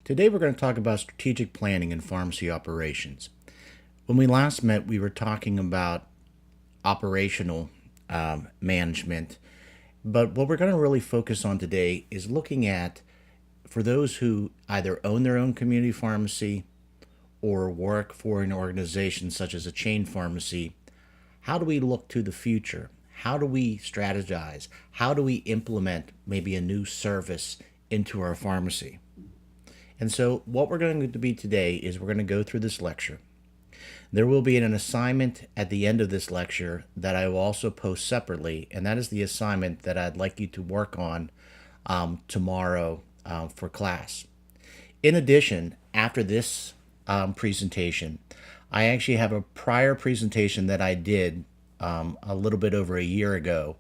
Today we're going to talk about strategic planning in pharmacy operations. When we last met, we were talking about operational management, but what we're going to really focus on today is looking at for those who either own their own community pharmacy or work for an organization such as a chain pharmacy. How do we look to the future? How do we strategize? How do we implement maybe a new service into our pharmacy? And so, what we're going to be today is we're going to go through this lecture. There will be an assignment at the end of this lecture that I will also post separately, and that is the assignment that I'd like you to work on tomorrow for class. In addition, after this presentation, I actually have a prior presentation that I did a little bit over a year ago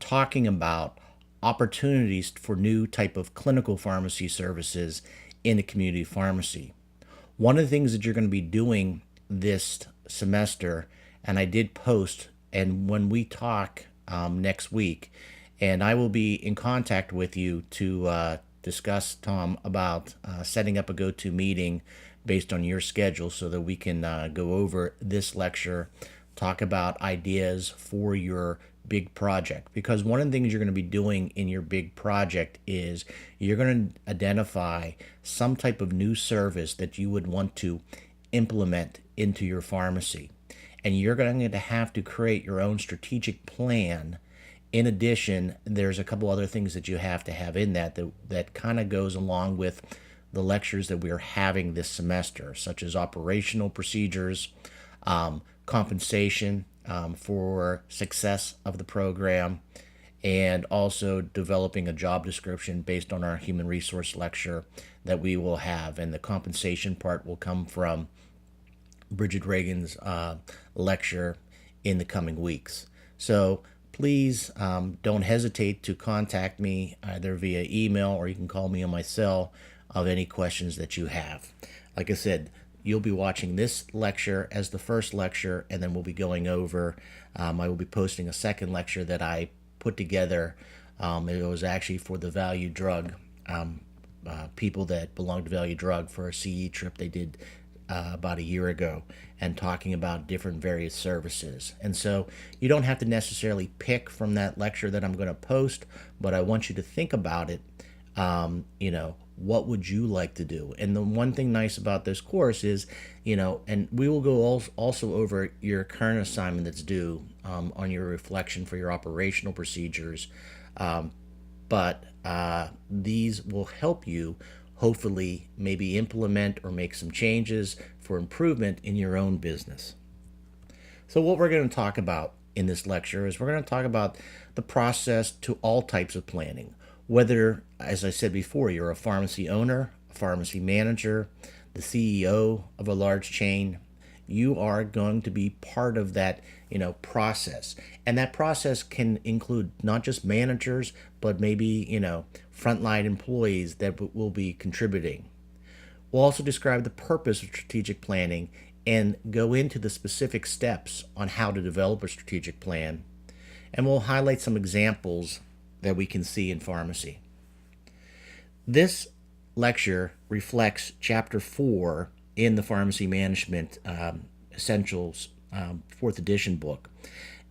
talking about opportunities for new type of clinical pharmacy services in a community pharmacy. One of the things that you're going to be doing this semester, and I did post, and when we talk next week, and I will be in contact with you to discuss, Tom, about setting up a go-to meeting based on your schedule so that we can go over this lecture, talk about ideas for your big project. Because one of the things you're going to be doing in your big project is you're going to identify some type of new service that you would want to implement into your pharmacy. And you're going to have to create your own strategic plan. In addition, there's a couple other things that you have to have in that kind of goes along with the lectures that we're having this semester, such as operational procedures, compensation for success of the program, and also developing a job description based on our human resource lecture that we will have. And the compensation part will come from Bridget Reagan's lecture in the coming weeks. So please don't hesitate to contact me either via email or you can call me on my cell of any questions that you have. Like I said, you'll be watching this lecture as the first lecture, and then we'll be going over, I will be posting a second lecture that I put together. It was actually for the Value Drug, people that belong to Value Drug for a CE trip they did about a year ago, and talking about different various services. And so you don't have to necessarily pick from that lecture that I'm going to post, but I want you to think about it. What would you like to do? And the one thing nice about this course is, and we will go also over your current assignment that's due on your reflection for your operational procedures. But these will help you hopefully maybe implement or make some changes for improvement in your own business. So what we're going to talk about in this lecture is we're going to talk about the process to all types of planning. Whether, as I said before, you're a pharmacy owner, a pharmacy manager, the CEO of a large chain, you are going to be part of that, process. And that process can include not just managers, but maybe, frontline employees that will be contributing. We'll also describe the purpose of strategic planning and go into the specific steps on how to develop a strategic plan. And we'll highlight some examples that we can see in pharmacy. This lecture reflects Chapter 4 in the Pharmacy Management Essentials 4th edition book.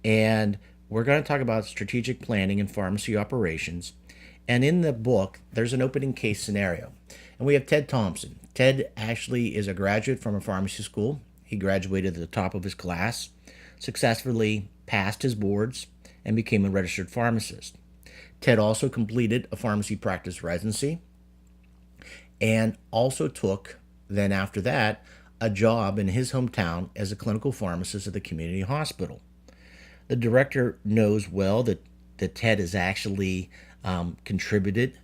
And we're going to talk about strategic planning in pharmacy operations. And in the book, there's an opening case scenario. And we have Ted Thompson. Ted actually is a graduate from a pharmacy school. He graduated at the top of his class, successfully passed his boards, and became a registered pharmacist. Ted also completed a pharmacy practice residency and also took, then after that, a job in his hometown as a clinical pharmacist at the community hospital. The director knows well that Ted has actually contributed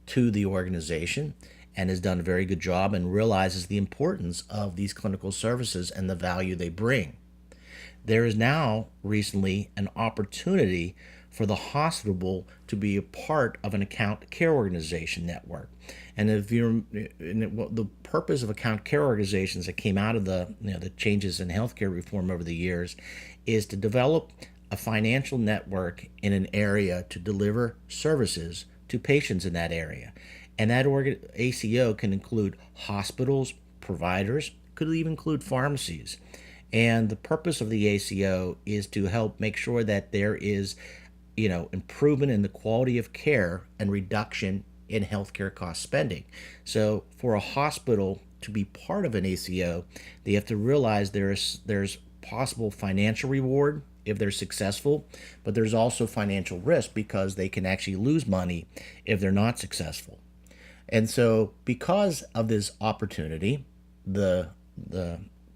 to the organization and has done a very good job and realizes the importance of these clinical services and the value they bring. There is now recently an opportunity for the hospital to be a part of an account care organization network. And if you're the purpose of account care organizations that came out of the changes in healthcare reform over the years is to develop a financial network in an area to deliver services to patients in that area. And that ACO can include hospitals, providers, could even include pharmacies. And the purpose of the ACO is to help make sure that there is, improvement in the quality of care and reduction in healthcare cost spending. So for a hospital to be part of an ACO, they have to realize there's possible financial reward if they're successful, but there's also financial risk because they can actually lose money if they're not successful. And so, because of this opportunity, the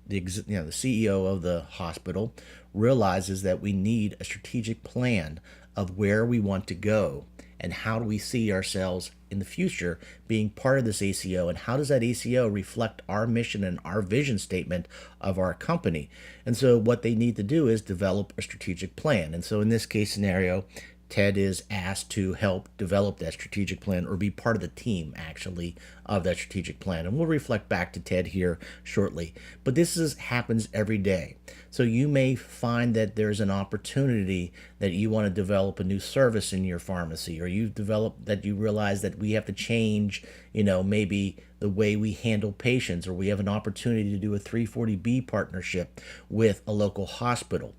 CEO of the hospital realizes that we need a strategic plan of where we want to go and how do we see ourselves in the future being part of this ACO, and how does that ACO reflect our mission and our vision statement of our company. And so what they need to do is develop a strategic plan. And so in this case scenario, Ted is asked to help develop that strategic plan, or be part of the team actually of that strategic plan. And we'll reflect back to Ted here shortly. But happens every day. So you may find that there's an opportunity that you want to develop a new service in your pharmacy, or you've developed that you realize that we have to change, maybe the way we handle patients, or we have an opportunity to do a 340B partnership with a local hospital.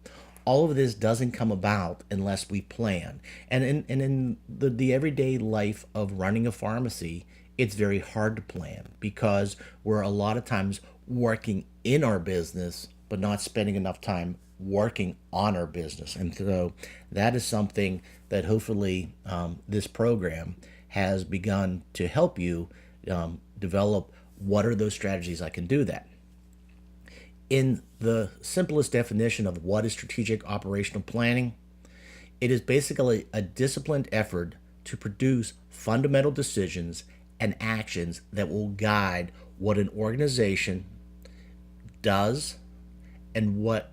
All of this doesn't come about unless we plan. And in the everyday life of running a pharmacy, it's very hard to plan because we're a lot of times working in our business, but not spending enough time working on our business. And so that is something that hopefully this program has begun to help you develop. What are those strategies I can do that? In the simplest definition of what is strategic operational planning, it is basically a disciplined effort to produce fundamental decisions and actions that will guide what an organization does and why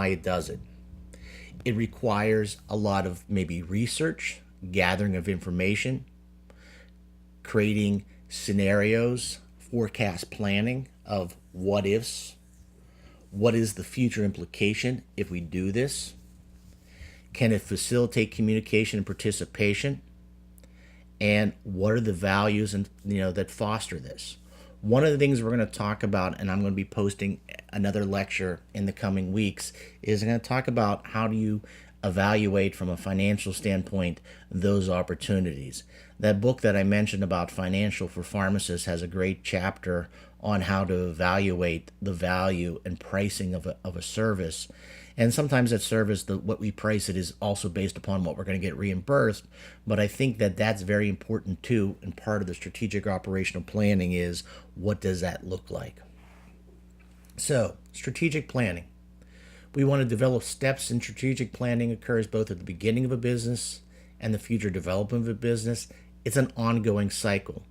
it does it. It requires a lot of maybe research, gathering of information, creating scenarios, forecast planning of what ifs, what is the future implication if we do this, can it facilitate communication and participation, and what are the values and that foster this. One of the things we're going to talk about, and I'm going to be posting another lecture in the coming weeks, is I'm going to talk about how do you evaluate from a financial standpoint those opportunities. That book that I mentioned about Financial for Pharmacists has a great chapter on how to evaluate the value and pricing of a service. And sometimes that service, what we price it is also based upon what we're going to get reimbursed. But I think that that's very important too. And part of the strategic operational planning is, what does that look like? So, strategic planning. We want to develop steps in strategic planning occurs both at the beginning of a business and the future development of a business. It's an ongoing cycle.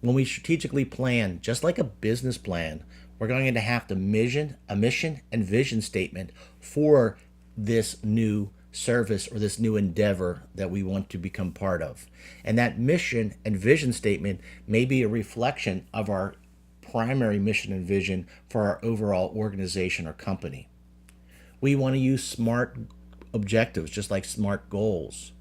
When we strategically plan, just like a business plan, we're going to have a mission and vision statement for this new service or this new endeavor that we want to become part of. And that mission and vision statement may be a reflection of our primary mission and vision for our overall organization or company. We want to use SMART objectives, just like SMART goals.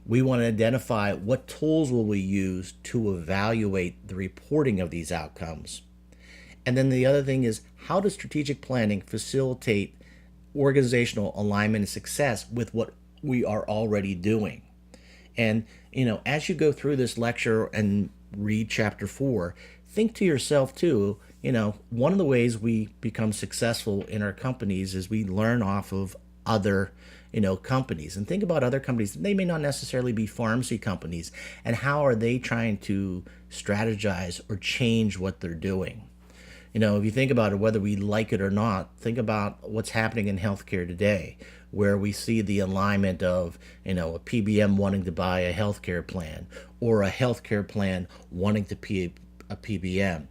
We want to identify what tools will we use to evaluate the reporting of these outcomes. And then the other thing is, how does strategic planning facilitate organizational alignment and success with what we are already doing? And, as you go through this lecture and read chapter 4, think to yourself too, one of the ways we become successful in our companies is we learn off of other companies, and think about other companies. They may not necessarily be pharmacy companies, and how are they trying to strategize or change what they're doing. If you think about it, whether we like it or not, think about what's happening in healthcare today, where we see the alignment of, a PBM wanting to buy a healthcare plan, or a healthcare plan wanting to be a PBM.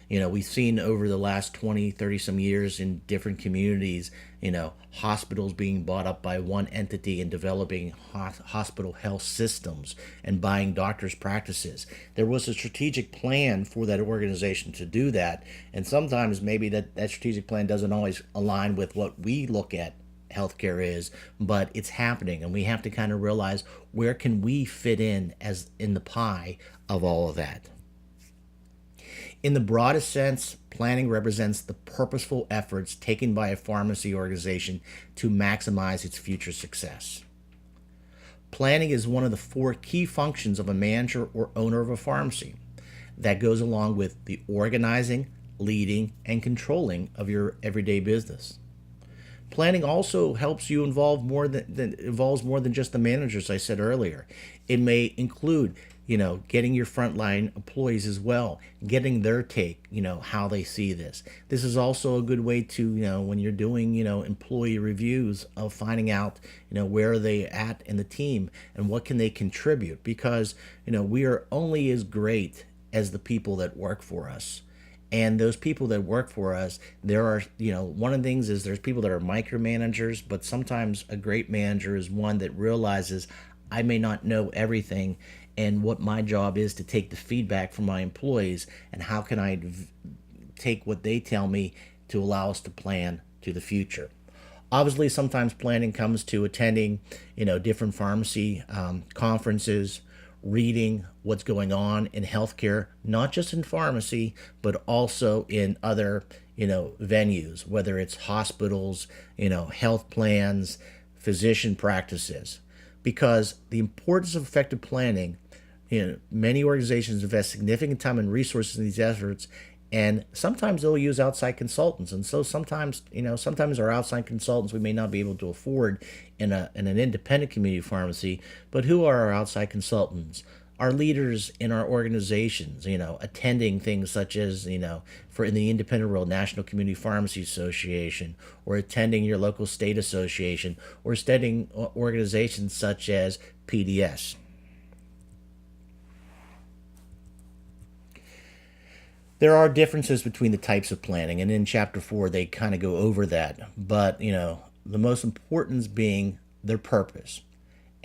We've seen over the last 20, 30 some years in different communities, hospitals being bought up by one entity and developing hospital health systems and buying doctors' practices. There was a strategic plan for that organization to do that. And sometimes maybe that strategic plan doesn't always align with what we look at healthcare is, but it's happening, and we have to kind of realize where can we fit in as in the pie of all of that. In the broadest sense, planning represents the purposeful efforts taken by a pharmacy organization to maximize its future success. Planning is one of the four key functions of a manager or owner of a pharmacy that goes along with the organizing, leading, and controlling of your everyday business. Planning also helps you involves more than just the managers I said earlier. It may include, getting your frontline employees as well, getting their take, how they see this. This is also a good way to, when you're doing, employee reviews of finding out, where are they at in the team and what can they contribute, because, we are only as great as the people that work for us. And those people that work for us, there are, one of the things is there's people that are micromanagers, but sometimes a great manager is one that realizes I may not know everything, and what my job is to take the feedback from my employees and how can I take what they tell me to allow us to plan to the future. Obviously, sometimes planning comes to attending, different pharmacy conferences, reading what's going on in healthcare, not just in pharmacy, but also in other, venues, whether it's hospitals, health plans, physician practices. Because the importance of effective planning, many organizations invest significant time and resources in these efforts, and sometimes they'll use outside consultants. And so sometimes our outside consultants we may not be able to afford in an independent community pharmacy. But who are our outside consultants? Our leaders in our organizations, attending things such as, for in the independent world, National Community Pharmacy Association, or attending your local state association, or studying organizations such as PDS. There are differences between the types of planning, and in chapter 4 they kind of go over that. But the most important being their purpose.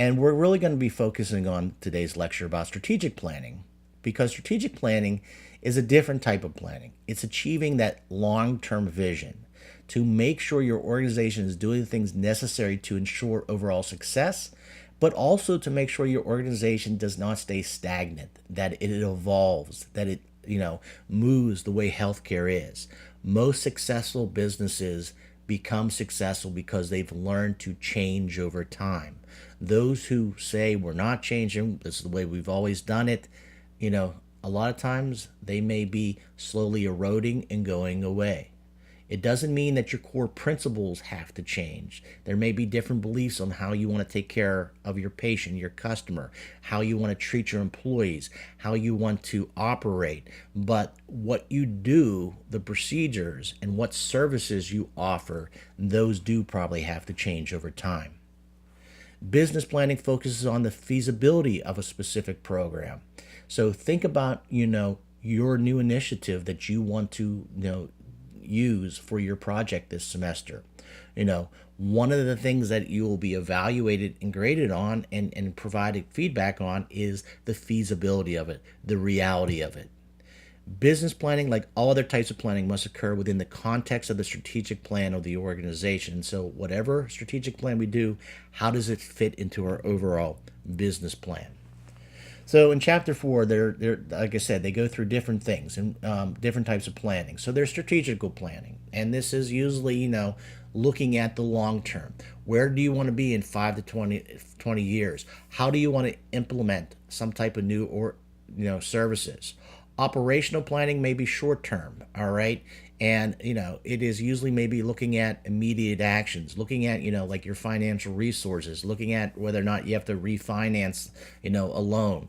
And we're really going to be focusing on today's lecture about strategic planning, because strategic planning is a different type of planning. It's achieving that long-term vision to make sure your organization is doing the things necessary to ensure overall success, but also to make sure your organization does not stay stagnant, that it evolves, that it moves the way healthcare is. Most successful businesses become successful because they've learned to change over time. Those who say we're not changing, this is the way we've always done it, a lot of times they may be slowly eroding and going away. It doesn't mean that your core principles have to change. There may be different beliefs on how you want to take care of your patient, your customer, how you want to treat your employees, how you want to operate. But what you do, the procedures, and what services you offer, those do probably have to change over time. Business planning focuses on the feasibility of a specific program. So think about, your new initiative that you want to, use for your project this semester. One of the things that you will be evaluated and graded on and provided feedback on is the feasibility of it, the reality of it. Business planning, like all other types of planning, must occur within the context of the strategic plan of the organization. So whatever strategic plan we do, how does it fit into our overall business plan? So in chapter 4, they're like I said, they go through different things and different types of planning. So there's strategical planning, and this is usually, looking at the long term. Where do you want to be in 5 to 20 years? How do you want to implement some type of new services? Operational planning may be short term, all right? And, it is usually maybe looking at immediate actions, looking at, like your financial resources, looking at whether or not you have to refinance, a loan.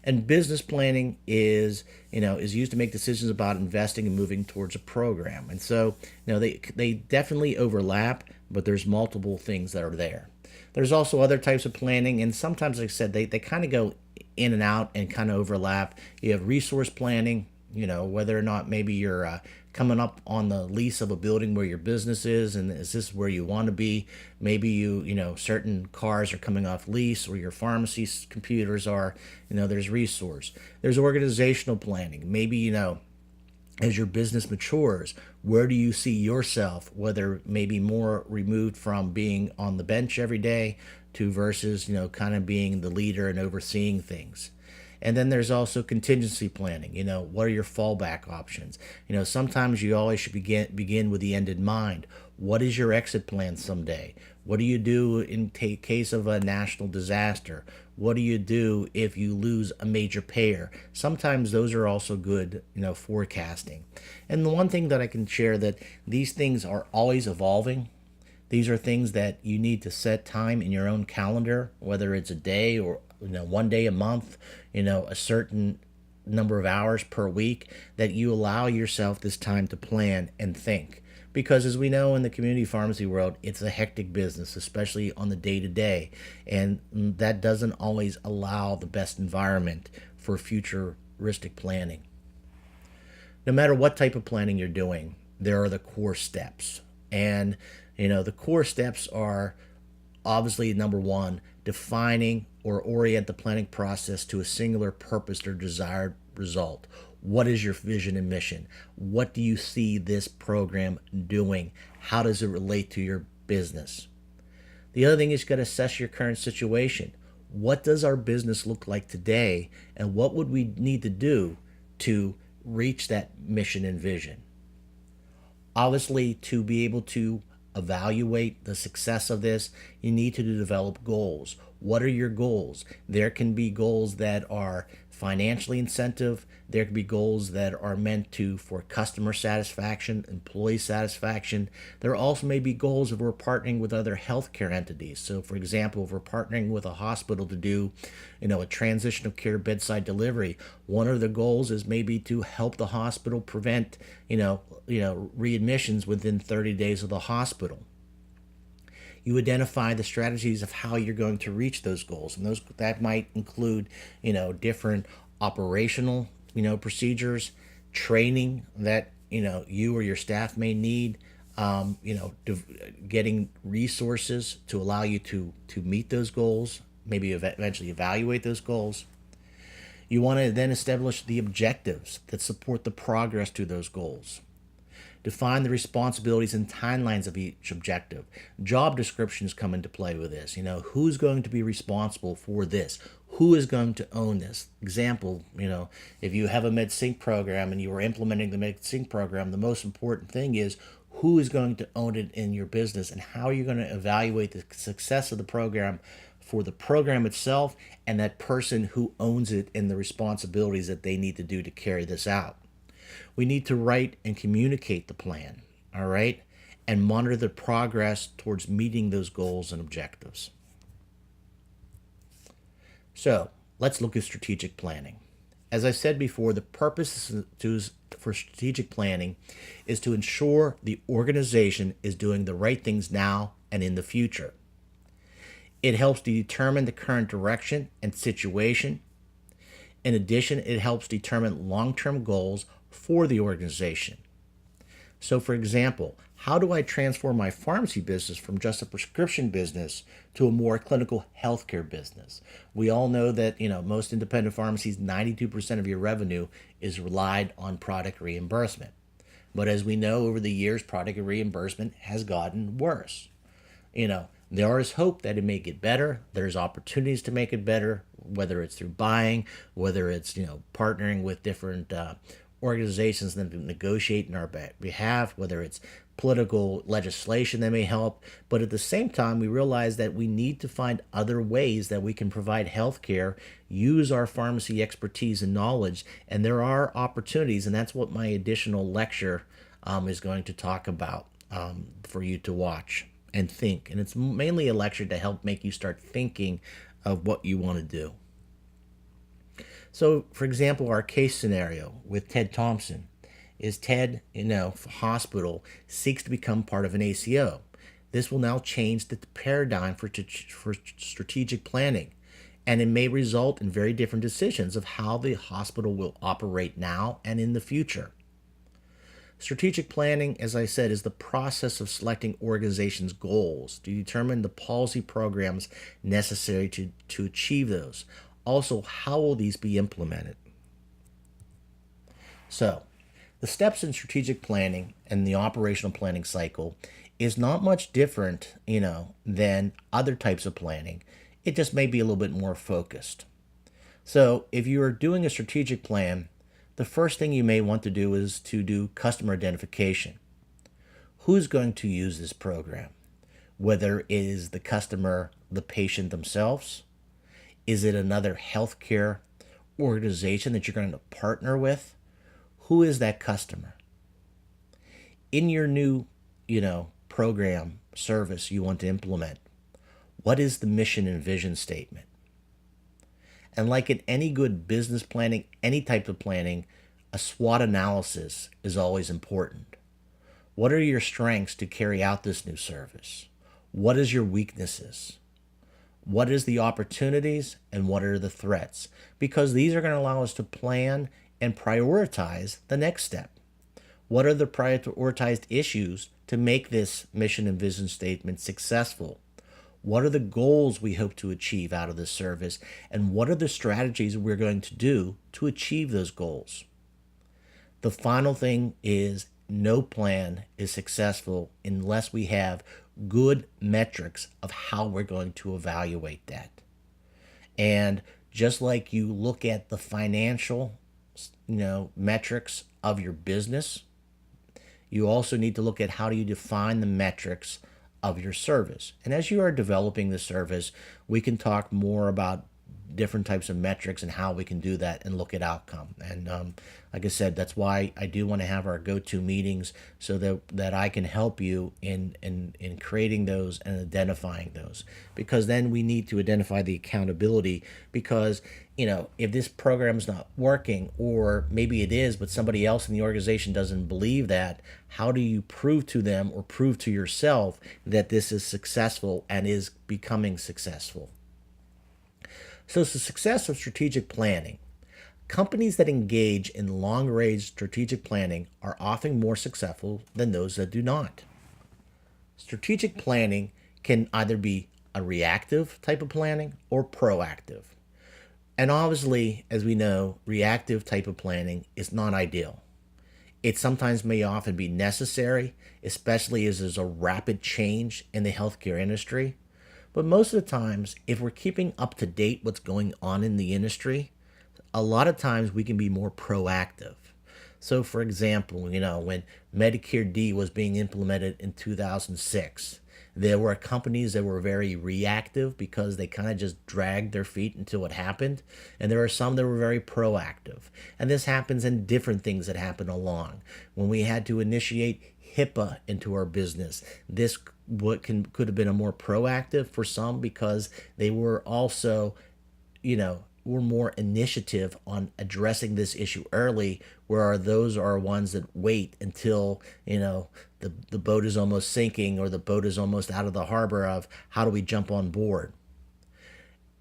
And business planning is used to make decisions about investing and moving towards a program. And so, they definitely overlap, but there's multiple things that are there. There's also other types of planning, and sometimes, like I said, they kind of go in and out and kind of overlap. You have resource planning, whether or not maybe you're coming up on the lease of a building where your business is, and is this where you want to be? Maybe certain cars are coming off lease, or your pharmacy computers are, there's resource. There's organizational planning. Maybe, As your business matures, where do you see yourself, whether maybe more removed from being on the bench every day to versus, kind of being the leader and overseeing things? And then there's also contingency planning. What are your fallback options? Sometimes you always should begin with the end in mind. What is your exit plan someday? What do you do in case of a national disaster? What do you do if you lose a major payer? Sometimes those are also good, forecasting. And the one thing that I can share, that these things are always evolving. These are things that you need to set time in your own calendar, whether it's a day or one day a month, a certain number of hours per week, that you allow yourself this time to plan and think. Because as we know in the community pharmacy world, it's a hectic business, especially on the day to day. And that doesn't always allow the best environment for futuristic planning. No matter what type of planning you're doing, there are the core steps. And, the core steps are obviously number one, defining or orient the planning process to a singular purpose or desired result. What is your vision and mission? What do you see this program doing? How does it relate to your business? The other thing is, you got to assess your current situation. What does our business look like today, and what would we need to do to reach that mission and vision? Obviously, to be able to evaluate the success of this, you need to develop goals. What are your goals? There can be goals that are financially incentive. There can be goals that are meant for customer satisfaction, employee satisfaction. There also may be goals if we're partnering with other healthcare entities. So, for example, if we're partnering with a hospital to do, a transition of care bedside delivery, one of the goals is maybe to help the hospital prevent, readmissions within 30 days of the hospital. You identify the strategies of how you're going to reach those goals, and that might include, different operational, procedures, training that you or your staff may need, getting resources to allow you to meet those goals, maybe eventually evaluate those goals. You want to then establish the objectives that support the progress to those goals. Define the responsibilities and timelines of each objective. Job descriptions come into play with this. Who's going to be responsible for this? Who is going to own this? Example, if you have a MedSync program and you are implementing the MedSync program, the most important thing is who is going to own it in your business, and how are you going to evaluate the success of the program for the program itself and that person who owns it and the responsibilities that they need to do to carry this out. We need to write and communicate the plan, all right, and monitor the progress towards meeting those goals and objectives. So let's look at strategic planning. As I said before, the purpose for strategic planning is to ensure the organization is doing the right things now and in the future. It helps to determine the current direction and situation. In addition, it helps determine long-term goals for the organization. So, for example, how do I transform my pharmacy business from just a prescription business to a more clinical healthcare business? We all know that, most independent pharmacies, 92% of your revenue is relied on product reimbursement. But as we know, over the years, product reimbursement has gotten worse. There is hope that it may get better. There's opportunities to make it better, whether it's through buying, whether it's, partnering with different organizations that negotiate in our behalf, whether it's political legislation that may help. But at the same time, we realize that we need to find other ways that we can provide healthcare, use our pharmacy expertise and knowledge, and there are opportunities, and that's what my additional lecture is going to talk about for you to watch and think. And it's mainly a lecture to help make you start thinking of what you want to do. So, for example, our case scenario with Ted Thompson is Ted, hospital seeks to become part of an ACO. This will now change the paradigm for strategic planning, and it may result in very different decisions of how the hospital will operate now and in the future. Strategic planning, as I said, is the process of selecting organizations' goals to determine the policy programs necessary to achieve those. Also, how will these be implemented? So, The steps in strategic planning and the operational planning cycle is not much different, than other types of planning. It just may be a little bit more focused. So, if you are doing a strategic plan, the first thing you may want to do is to do customer identification. Who's going to use this program? Whether it is the customer, the patient themselves, is it another healthcare organization that you're going to partner with? Who is that customer? In your new, program, service you want to implement, what is the mission and vision statement? And like in any good business planning, any type of planning, a SWOT analysis is always important. What are your strengths to carry out this new service? What is your weaknesses? What is the opportunities and what are the threats? Because these are going to allow us to plan and prioritize the next step. What are the prioritized issues to make this mission and vision statement successful? What are the goals we hope to achieve out of this service? And what are the strategies we're going to do to achieve those goals? The final thing is no plan is successful unless we have good metrics of how we're going to evaluate that. And just like you look at the financial, metrics of your business, you also need to look at how do you define the metrics of your service. And as you are developing the service, we can talk more about different types of metrics and how we can do that and look at outcome. And like I said, that's why I do want to have our go-to meetings so that I can help you in creating those and identifying those. Because then we need to identify the accountability, because if this program's not working, or maybe it is, but somebody else in the organization doesn't believe that, how do you prove to them or prove to yourself that this is successful and is becoming successful? So it's the success of strategic planning. Companies that engage in long-range strategic planning are often more successful than those that do not. Strategic planning can either be a reactive type of planning or proactive. And obviously, as we know, reactive type of planning is not ideal. It sometimes may often be necessary, especially as there's a rapid change in the healthcare industry. But most of the times, if we're keeping up to date what's going on in the industry, a lot of times we can be more proactive. So for example, when Medicare D was being implemented in 2006, there were companies that were very reactive because they kind of just dragged their feet until it happened. And there are some that were very proactive. And this happens in different things that happen along. When we had to initiate HIPAA into our business, this could have been a more proactive for some, because they were also, were more initiative on addressing this issue early, where those are ones that wait until, the boat is almost sinking or the boat is almost out of the harbor of how do we jump on board.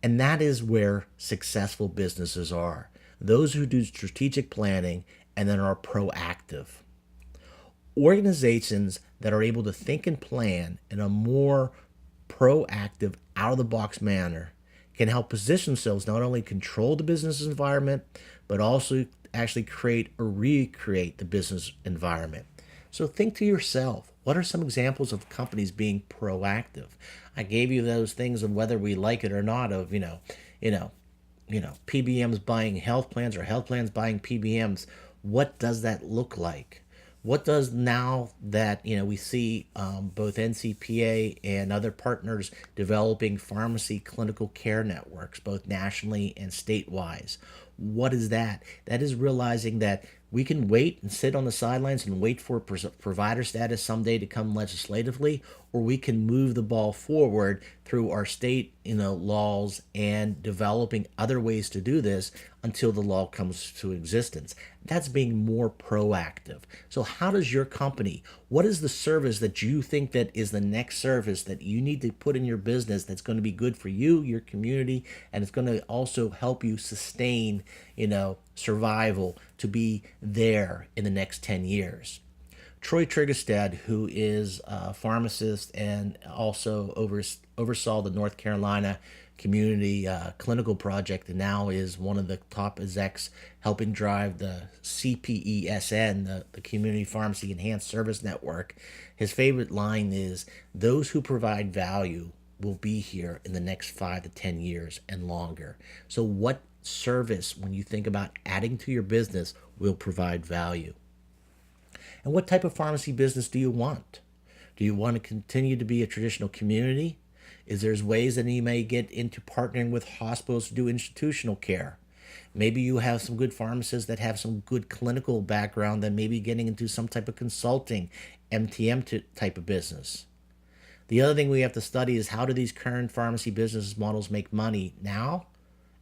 And that is where successful businesses are. Those who do strategic planning and then are proactive. Organizations that are able to think and plan in a more proactive, out-of-the-box manner can help position themselves not only control the business environment, but also actually create or recreate the business environment. So think to yourself, what are some examples of companies being proactive? I gave you those things of whether we like it or not, of PBMs buying health plans or health plans buying PBMs. What does that look like? What does, now that we see both NCPA and other partners developing pharmacy clinical care networks, both nationally and statewide? What is that? That is realizing that we can wait and sit on the sidelines and wait for provider status someday to come legislatively, or we can move the ball forward through our state, laws, and developing other ways to do this until the law comes to existence. That's being more proactive. So how does your company, what is the service that you think that is the next service that you need to put in your business that's going to be good for you, your community, and it's going to also help you sustain, survival to be there in the next 10 years? Troy Triggerstead, who is a pharmacist and also oversaw the North Carolina community clinical project, and now is one of the top execs helping drive the CPESN, the Community Pharmacy Enhanced Service Network. His favorite line is, "Those who provide value will be here in the next 5 to 10 years and longer." So, what service, when you think about adding to your business, will provide value? And what type of pharmacy business do you want? Do you want to continue to be a traditional community? Is there's ways that you may get into partnering with hospitals to do institutional care? Maybe you have some good pharmacists that have some good clinical background that maybe getting into some type of consulting, MTM type of business. The other thing we have to study is, how do these current pharmacy business models make money now,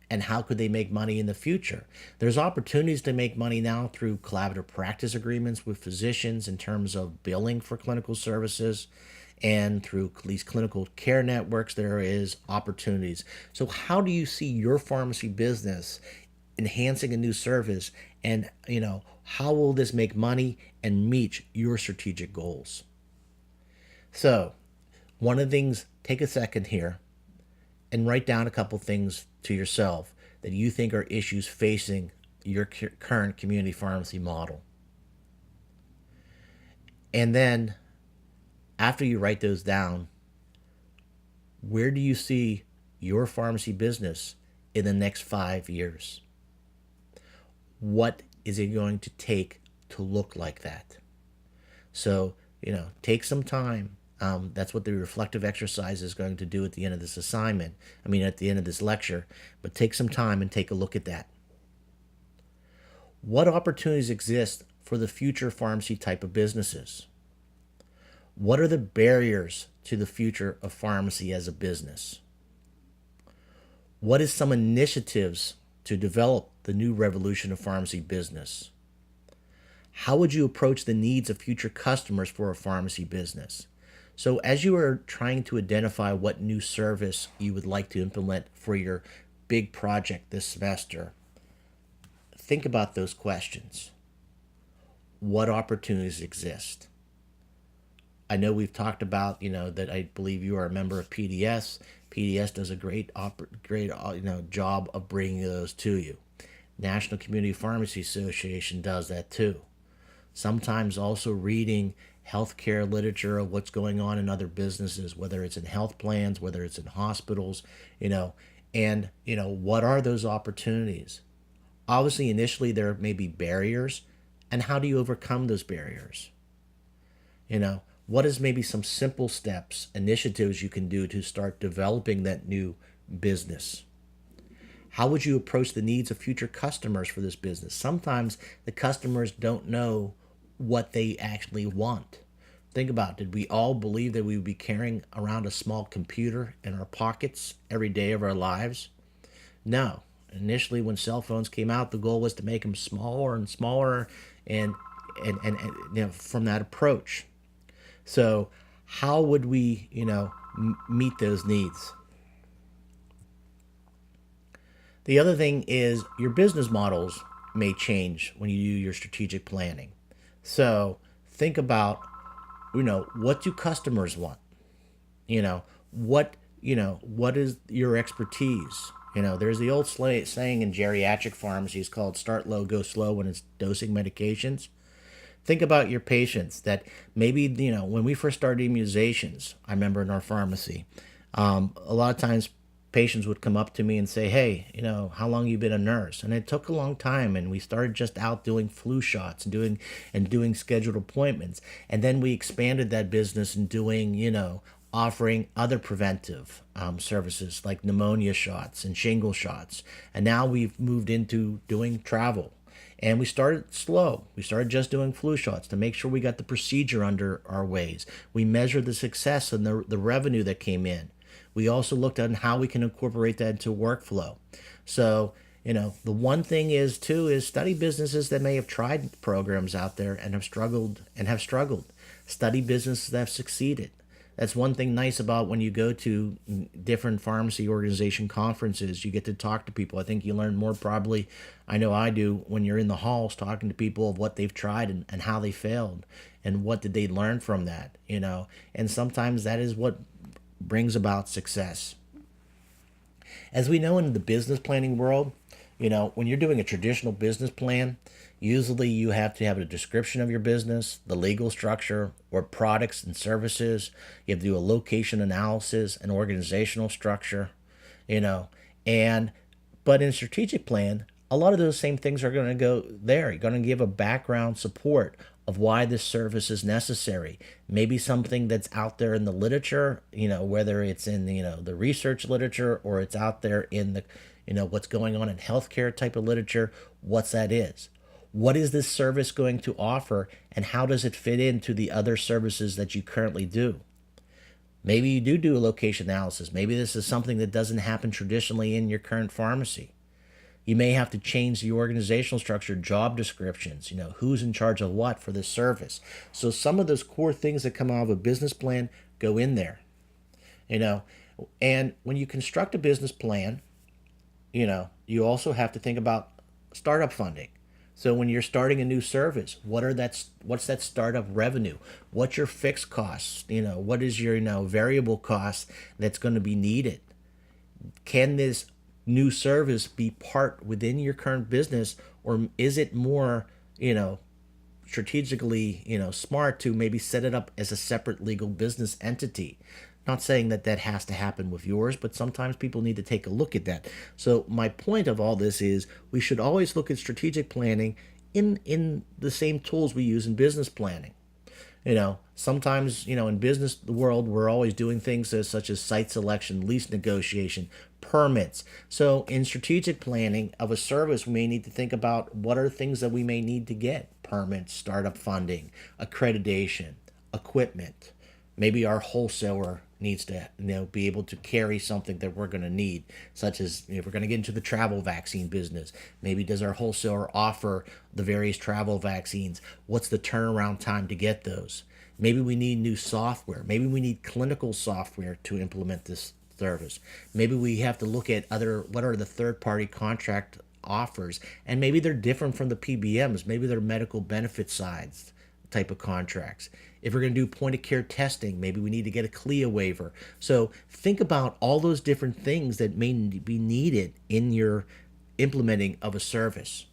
and how could they make money in the future? There's opportunities to make money now through collaborative practice agreements with physicians in terms of billing for clinical services, and through these clinical care networks there is opportunities. So how do you see your pharmacy business enhancing a new service, and how will this make money and meet your strategic goals? So one of the things, take a second here and write down a couple things to yourself that you think are issues facing your current community pharmacy model. And then after you write those down, where do you see your pharmacy business in the next 5 years? What is it going to take to look like that? So, take some time. That's what the reflective exercise is going to do at the end of this assignment. At the end of this lecture. But take some time and take a look at that. What opportunities exist for the future pharmacy type of businesses? What are the barriers to the future of pharmacy as a business? What is some initiatives to develop the new revolution of pharmacy business? How would you approach the needs of future customers for a pharmacy business? So as you are trying to identify what new service you would like to implement for your big project this semester, think about those questions. What opportunities exist? I know we've talked about, that I believe you are a member of PDS. PDS does a great job of bringing those to you. National Community Pharmacy Association does that too. Sometimes also reading healthcare literature of what's going on in other businesses, whether it's in health plans, whether it's in hospitals, and what are those opportunities? Obviously, initially there may be barriers, and how do you overcome those barriers? What is maybe some simple steps, initiatives you can do to start developing that new business? How would you approach the needs of future customers for this business? Sometimes the customers don't know what they actually want. Think about it. Did we all believe that we would be carrying around a small computer in our pockets every day of our lives? No. Initially, when cell phones came out, the goal was to make them smaller and smaller, and from that approach. So how would we, meet those needs? The other thing is, your business models may change when you do your strategic planning. So think about, what do customers want? What is your expertise? There's the old saying in geriatric pharmacies called "start low, go slow" when it's dosing medications. Think about your patients that maybe, when we first started immunizations, I remember in our pharmacy, a lot of times patients would come up to me and say, "Hey, how long you been a nurse?" And it took a long time, and we started just out doing flu shots and doing scheduled appointments. And then we expanded that business and doing, offering other preventive services like pneumonia shots and shingle shots. And now we've moved into doing travel. And we started slow. We started just doing flu shots to make sure we got the procedure under our ways. We measured the success and the revenue that came in. We also looked at how we can incorporate that into workflow. So, the one thing is study businesses that may have tried programs out there and have struggled. Study businesses that have succeeded. That's one thing nice about when you go to different pharmacy organization conferences. You get to talk to people. I think you learn more, probably, I know I do, when you're in the halls talking to people of what they've tried and how they failed and what did they learn from that, And sometimes that is what brings about success. As we know in the business planning world, when you're doing a traditional business plan, usually you have to have a description of your business, the legal structure, or products and services. You have to do a location analysis, an organizational structure, you know, and but in strategic plan, a lot of those same things are going to go there. You're going to give a background support of why this service is necessary. Maybe something that's out there in the literature, whether it's in the research literature or it's out there in the what's going on in healthcare type of literature, what's that is. What is this service going to offer and how does it fit into the other services that you currently do? Maybe you do a location analysis. Maybe this is something that doesn't happen traditionally in your current pharmacy. You may have to change the organizational structure, job descriptions, who's in charge of what for this service. So some of those core things that come out of a business plan go in there, you know. And when you construct a business plan, you also have to think about startup funding. So when you're starting a new service, what's that startup revenue? What's your fixed costs? What is your variable cost that's going to be needed? Can this new service be part within your current business, or is it more strategically smart to maybe set it up as a separate legal business entity? Not saying that that has to happen with yours, but sometimes people need to take a look at that. So my point of all this is we should always look at strategic planning in the same tools we use in business planning. Sometimes, in business world, we're always doing things such as site selection, lease negotiation, permits. So in strategic planning of a service, we may need to think about what are things that we may need to get: permits, startup funding, accreditation, equipment. Maybe our wholesaler needs to be able to carry something that we're going to need, such as if we're going to get into the travel vaccine business. Maybe does our wholesaler offer the various travel vaccines? What's the turnaround time to get those? Maybe we need new software. Maybe we need clinical software to implement this service. Maybe we have to look at what are the third-party contract offers, and maybe they're different from the PBMs. Maybe they're medical benefit sides type of contracts. If we're going to do point of care testing, maybe we need to get a CLIA waiver. So think about all those different things that may be needed in your implementing of a service.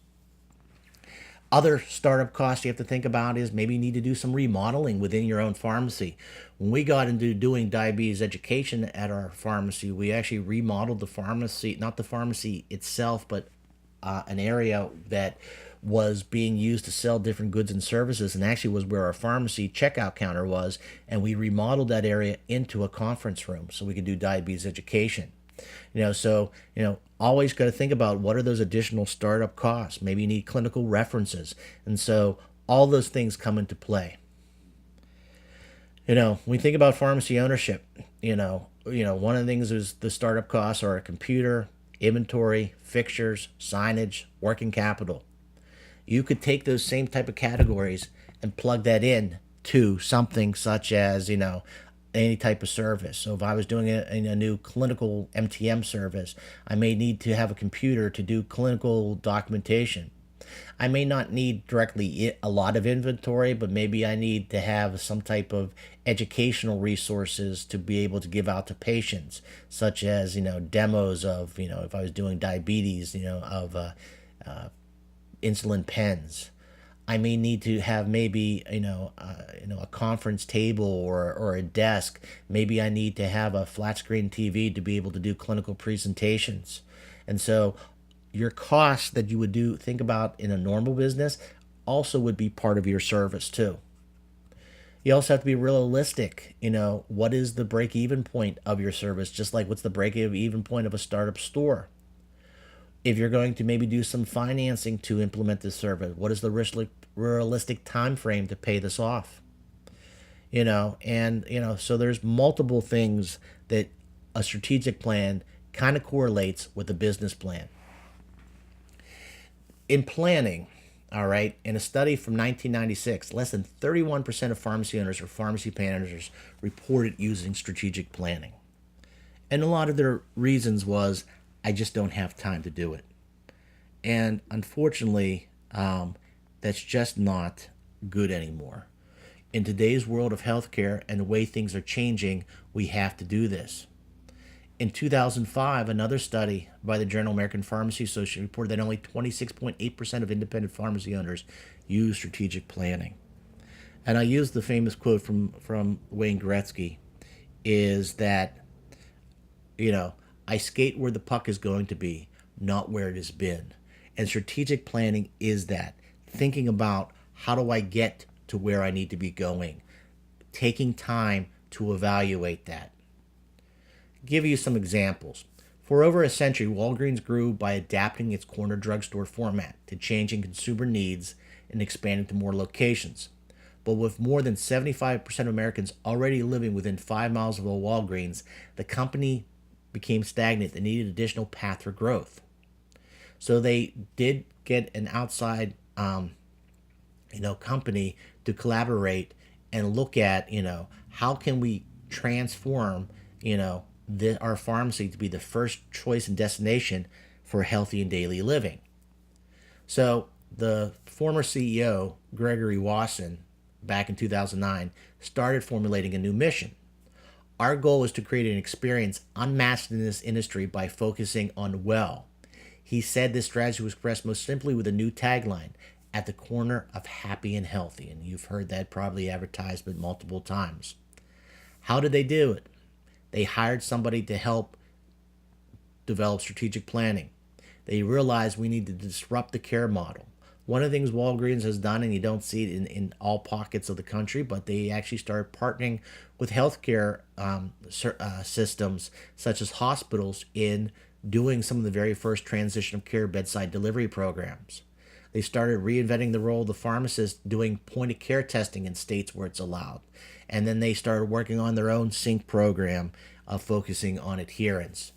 Other startup costs you have to think about is maybe you need to do some remodeling within your own pharmacy. When we got into doing diabetes education at our pharmacy, we actually remodeled the pharmacy, not the pharmacy itself, but an area that was being used to sell different goods and services, and actually was where our pharmacy checkout counter was, and we remodeled that area into a conference room so we could do diabetes education. Always got to think about what are those additional startup costs. Maybe you need clinical references, and so all those things come into play. When we think about pharmacy ownership, one of the things is the startup costs are a computer, inventory, fixtures, signage, working capital. You could take those same type of categories and plug that in to something such as, any type of service. So if I was doing a new clinical MTM service, I may need to have a computer to do clinical documentation. I may not need directly a lot of inventory, but maybe I need to have some type of educational resources to be able to give out to patients, such as, demos of, if I was doing diabetes, of insulin pens. I may need to have maybe a conference table or a desk. Maybe I need to have a flat screen TV to be able to do clinical presentations. And so your costs that you would think about in a normal business also would be part of your service too. You also have to be realistic. What is the break-even point of your service? Just like what's the break-even point of a startup store? If you're going to maybe do some financing to implement this service, what is the realistic time frame to pay this off? So there's multiple things that a strategic plan kind of correlates with a business plan. In planning, all right, in a study from 1996, less than 31% of pharmacy owners or pharmacy managers reported using strategic planning. And a lot of their reasons was, I just don't have time to do it. And unfortunately, that's just not good anymore. In today's world of healthcare and the way things are changing, we have to do this. In 2005, another study by the Journal American Pharmacy Association reported that only 26.8% of independent pharmacy owners use strategic planning. And I use the famous quote from Wayne Gretzky is that, you know, I skate where the puck is going to be, not where it has been. And strategic planning is that thinking about how do I get to where I need to be going, taking time to evaluate that. Give you some examples. For over a century, Walgreens grew by adapting its corner drugstore format to changing consumer needs and expanding to more locations. But with more than 75% of Americans already living within 5 miles of a Walgreens, the company became stagnant and needed additional path for growth. So they did get an outside, company to collaborate and look at, how can we transform, our pharmacy to be the first choice and destination for healthy and daily living. So the former CEO, Gregory Wasson, back in 2009, started formulating a new mission. Our goal is to create an experience unmatched in this industry by focusing on well. He said this strategy was expressed most simply with a new tagline, at the corner of happy and healthy. And you've heard that probably advertisement multiple times. How did they do it? They hired somebody to help develop strategic planning. They realized we need to disrupt the care model. One of the things Walgreens has done, and you don't see it in all pockets of the country, but they actually started partnering with healthcare systems, such as hospitals, in doing some of the very first transition of care bedside delivery programs. They started reinventing the role of the pharmacist, doing point of care testing in states where it's allowed. And then they started working on their own sync program of focusing on adherence.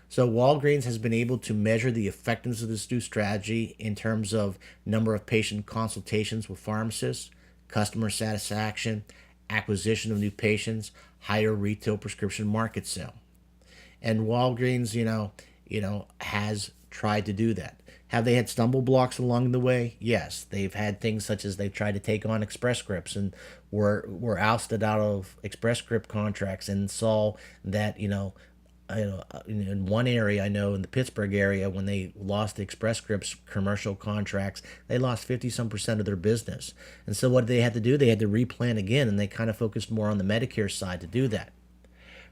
So Walgreens has been able to measure the effectiveness of this new strategy in terms of number of patient consultations with pharmacists, customer satisfaction, acquisition of new patients, higher retail prescription market sale. And Walgreens, has tried to do that. Have they had stumble blocks along the way? Yes. They've had things such as they've tried to take on Express Scripts and were ousted out of Express Script contracts and saw that, in one area, I know in the Pittsburgh area, when they lost the Express Scripts commercial contracts, they lost 50% of their business. And so what they had to do, they had to replan again, and they kind of focused more on the Medicare side to do that.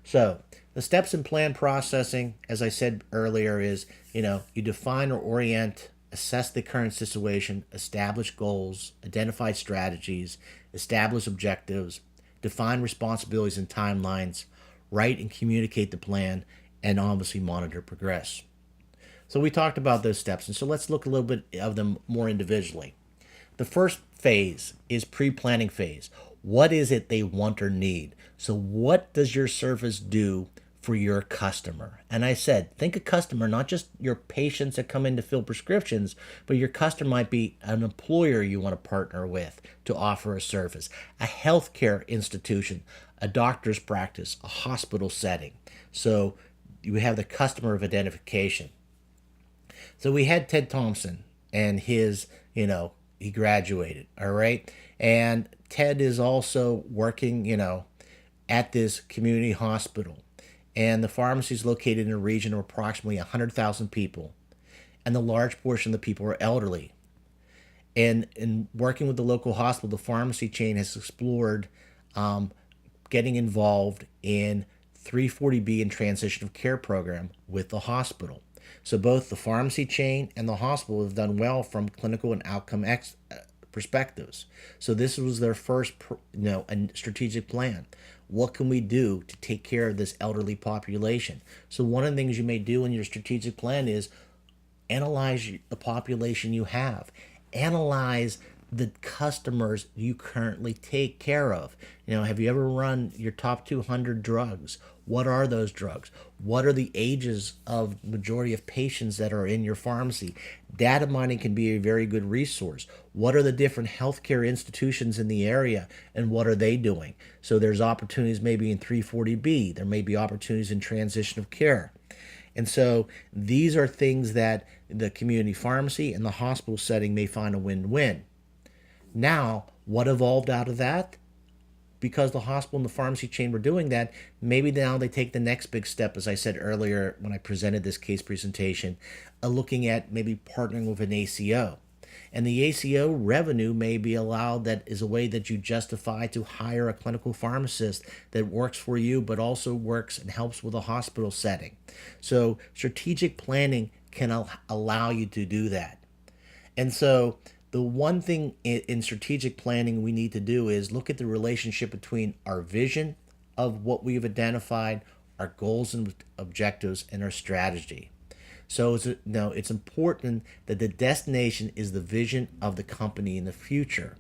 So the steps in plan processing, as I said earlier, is, you define or orient, assess the current situation, establish goals, identify strategies, establish objectives, define responsibilities and timelines, write and communicate the plan, and obviously monitor progress. So we talked about those steps, and so let's look a little bit of them more individually. The first phase is pre-planning phase. What is it they want or need? So what does your service do for your customer? And I said, think a customer, not just your patients that come in to fill prescriptions, but your customer might be an employer you want to partner with to offer a service, a healthcare institution, a doctor's practice, a hospital setting. So you have the customer of identification. So we had Ted Thompson and his, he graduated, all right? And Ted is also working, at this community hospital. And the pharmacy is located in a region of approximately 100,000 people. And the large portion of the people are elderly. And in working with the local hospital, the pharmacy chain has explored getting involved in 340B and transition of care program with the hospital. So both the pharmacy chain and the hospital have done well from clinical and outcome perspectives. So this was their first, strategic plan. What can we do to take care of this elderly population? So one of the things you may do in your strategic plan is analyze the population you have. Analyze the customers you currently take care of. Have you ever run your top 200 drugs? What are those drugs? What are the ages of majority of patients that are in your pharmacy? Data mining can be a very good resource. What are the different healthcare institutions in the area and what are they doing? So there's opportunities maybe in 340B. There may be opportunities in transition of care. And so these are things that the community pharmacy and the hospital setting may find a win-win. Now, what evolved out of that? because the hospital and the pharmacy chain were doing that, maybe now they take the next big step, as I said earlier when I presented this case presentation, looking at maybe partnering with an ACO. And the ACO revenue may be allowed, that is a way that you justify to hire a clinical pharmacist that works for you, but also works and helps with a hospital setting. So strategic planning can allow you to do that. And so the one thing in strategic planning we need to do is look at the relationship between our vision of what we've identified, our goals and objectives, and our strategy. So it's important that the destination is the vision of the company in the future.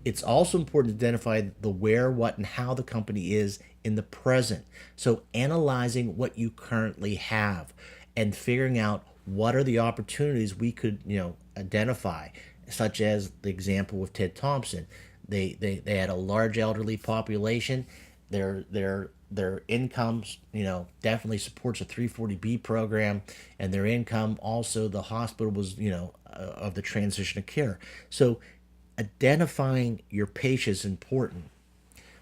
It's also important to identify the where, what, and how the company is in the present. So analyzing what you currently have and figuring out what are the opportunities we could, identify, such as the example with Ted Thompson. They had a large elderly population. Their incomes, definitely supports a 340B program, and their income also, the hospital was, of the transition of care. So identifying your patients is important.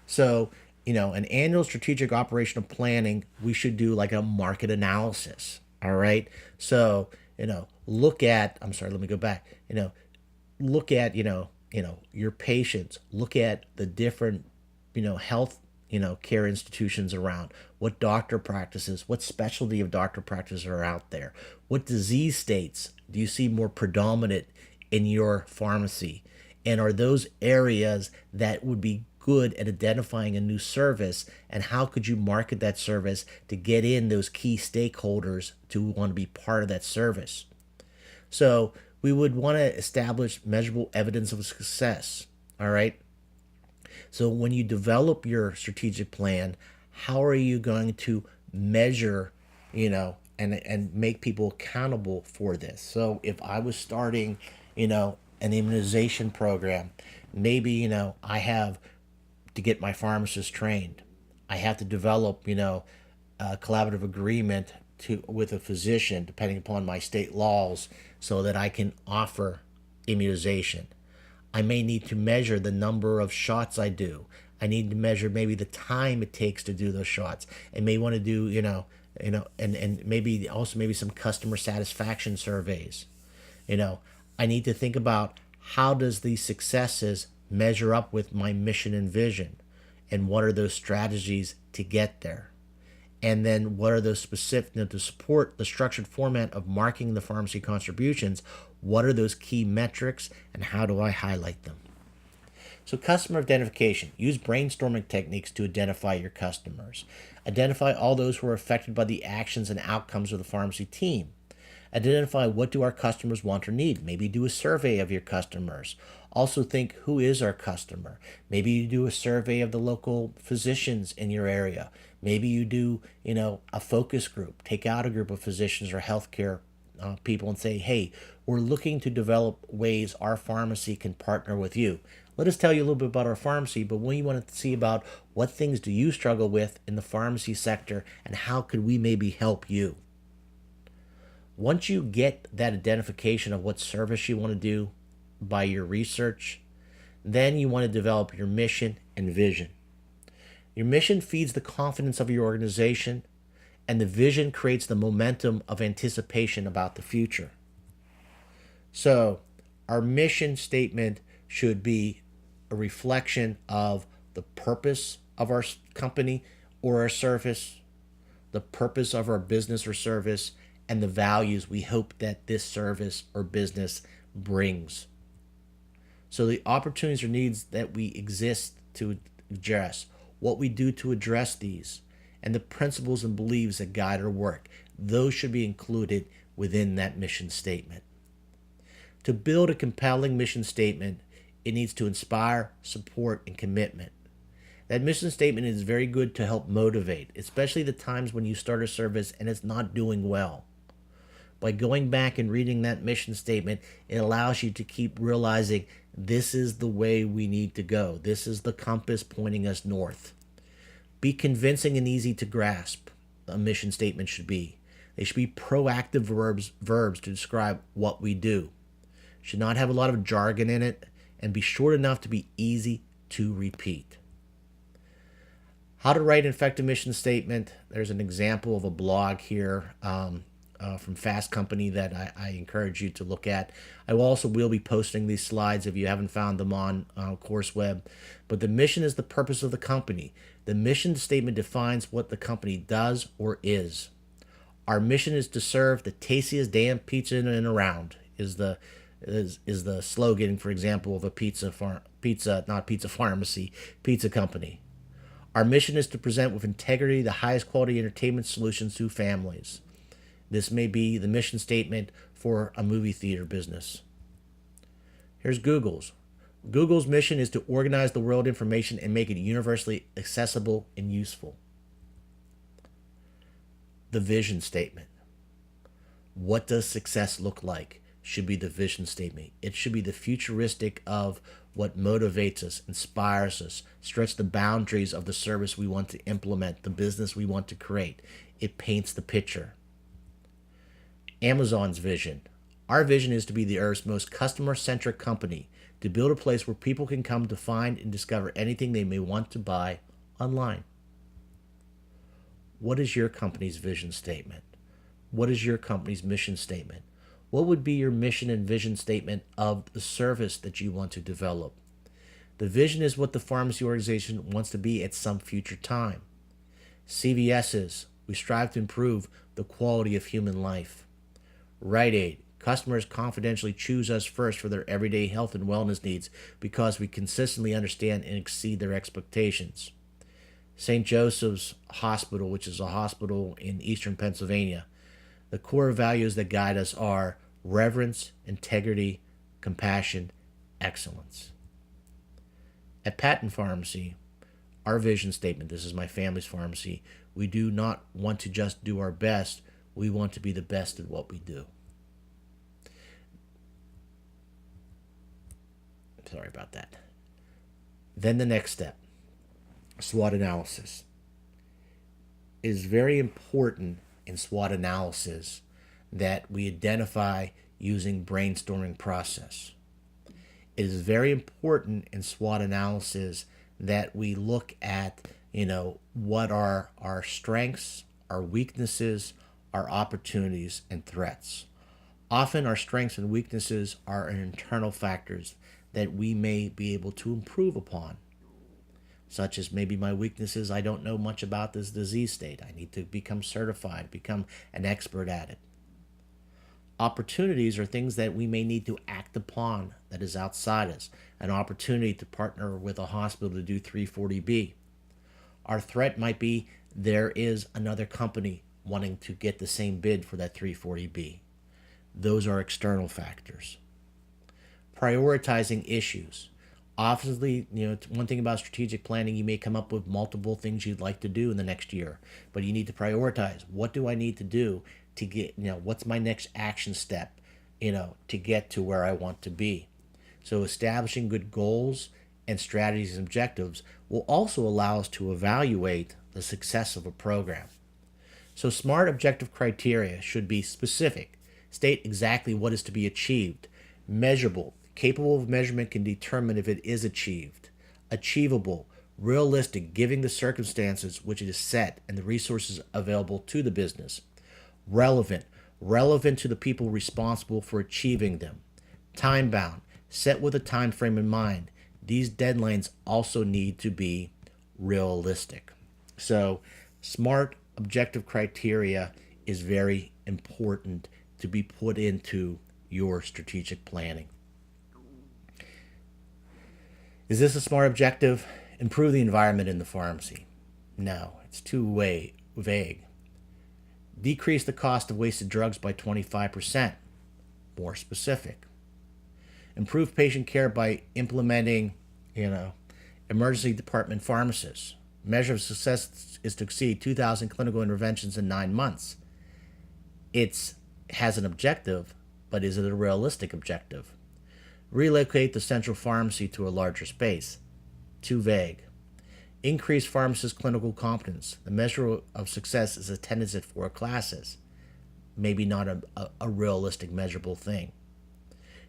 So, an annual strategic operational planning, we should do like a market analysis. All right. So, look at, I'm sorry, let me go back, look at, your patients, look at the different, health, care institutions around, what doctor practices, what specialty of doctor practices are out there, what disease states do you see more predominant in your pharmacy, and are those areas that would be good at identifying a new service, and how could you market that service to get in those key stakeholders to want to be part of that service. So we would want to establish measurable evidence of success. All right. So when you develop your strategic plan, how are you going to measure, and make people accountable for this? So if I was starting, an immunization program, maybe, I have to get my pharmacist trained. I have to develop, a collaborative agreement with a physician, depending upon my state laws, so that I can offer immunization. I may need to measure the number of shots I do. I need to measure maybe the time it takes to do those shots. I may want to do, and maybe some customer satisfaction surveys. I need to think about, how does these successes measure up with my mission and vision, and what are those strategies to get there? And then what are those specific, to support the structured format of marking the pharmacy contributions, what are those key metrics, and how do I highlight them? So customer identification. Use brainstorming techniques to identify your customers. Identify all those who are affected by the actions and outcomes of the pharmacy team. Identify, what do our customers want or need. Maybe do a survey of your customers. Also think, who is our customer? Maybe you do a survey of the local physicians in your area. Maybe you do, a focus group. Take out a group of physicians or healthcare people and say, hey, we're looking to develop ways our pharmacy can partner with you. Let us tell you a little bit about our pharmacy, but we want to see about what things do you struggle with in the pharmacy sector, and how could we maybe help you? Once you get that identification of what service you want to do by your research, then you want to develop your mission and vision. Your mission feeds the confidence of your organization, and the vision creates the momentum of anticipation about the future. So our mission statement should be a reflection of the purpose of our company or our service, the purpose of our business or service, and the values we hope that this service or business brings. So the opportunities or needs that we exist to address, what we do to address these, and the principles and beliefs that guide our work, those should be included within that mission statement. To build a compelling mission statement, it needs to inspire, support, and commitment. That mission statement is very good to help motivate, especially the times when you start a service and it's not doing well. By going back and reading that mission statement, it allows you to keep realizing, this is the way we need to go. This is the compass pointing us north. Be convincing and easy to grasp. A mission statement should be. They should be proactive verbs to describe what we do. Should not have a lot of jargon in it, and be short enough to be easy to repeat. How to write an effective mission statement. There's an example of a blog here from Fast Company that I encourage you to look at. I will be posting these slides if you haven't found them on CourseWeb. But the mission is the purpose of the company. The mission statement defines what the company does or is. Our mission is to serve the tastiest damn pizza in and around. Is the slogan, for example, of a pizza pharmacy, pizza company. Our mission is to present with integrity the highest quality entertainment solutions to families. This may be the mission statement for a movie theater business. Here's Google's. Google's mission is to organize the world information and make it universally accessible and useful. The vision statement. What does success look like? Should be the vision statement. It should be the futuristic of what motivates us, inspires us, stretch the boundaries of the service we want to implement, the business we want to create. It paints the picture. Amazon's vision. Our vision is to be the Earth's most customer-centric company, to build a place where people can come to find and discover anything they may want to buy online. What is your company's vision statement? What is your company's mission statement? What would be your mission and vision statement of the service that you want to develop? The vision is what the pharmacy organization wants to be at some future time. CVS's, we strive to improve the quality of human life. Rite Aid, customers confidentially choose us first for their everyday health and wellness needs because we consistently understand and exceed their expectations. St. Joseph's Hospital, which is a hospital in eastern Pennsylvania, the core values that guide us are reverence, integrity, compassion, excellence. At Patent Pharmacy, our vision statement, this is my family's pharmacy, we do not want to just do our best, we want to be the best at what we do. Sorry about that. Then the next step, SWOT analysis. It is very important in SWOT analysis that we identify using brainstorming process. It is very important in SWOT analysis that we look at, what are our strengths, our weaknesses, our opportunities, and threats. Often our strengths and weaknesses are internal factors that we may be able to improve upon, such as maybe my weaknesses, I don't know much about this disease state. I need to become certified, become an expert at it. Opportunities are things that we may need to act upon that is outside us. An opportunity to partner with a hospital to do 340B. Our threat might be there is another company wanting to get the same bid for that 340B. Those are external factors. Prioritizing issues. Obviously, one thing about strategic planning, you may come up with multiple things you'd like to do in the next year, but you need to prioritize. What do I need to do to get, what's my next action step, to get to where I want to be? So establishing good goals and strategies and objectives will also allow us to evaluate the success of a program. So SMART objective criteria should be specific, state exactly what is to be achieved, measurable, capable of measurement can determine if it is achieved, achievable, realistic, given the circumstances which it is set and the resources available to the business, relevant to the people responsible for achieving them, time-bound, set with a time frame in mind. These deadlines also need to be realistic. So SMART objective criteria is very important to be put into your strategic planning. Is this a SMART objective? Improve the environment in the pharmacy. No, it's too vague. Decrease the cost of wasted drugs by 25%. More specific. Improve patient care by implementing, emergency department pharmacists. Measure of success is to exceed 2,000 clinical interventions in 9 months. It has an objective, but is it a realistic objective? Relocate the central pharmacy to a larger space. Too vague. Increase pharmacist clinical competence. The measure of success is attendance at 4 classes. Maybe not a realistic measurable thing.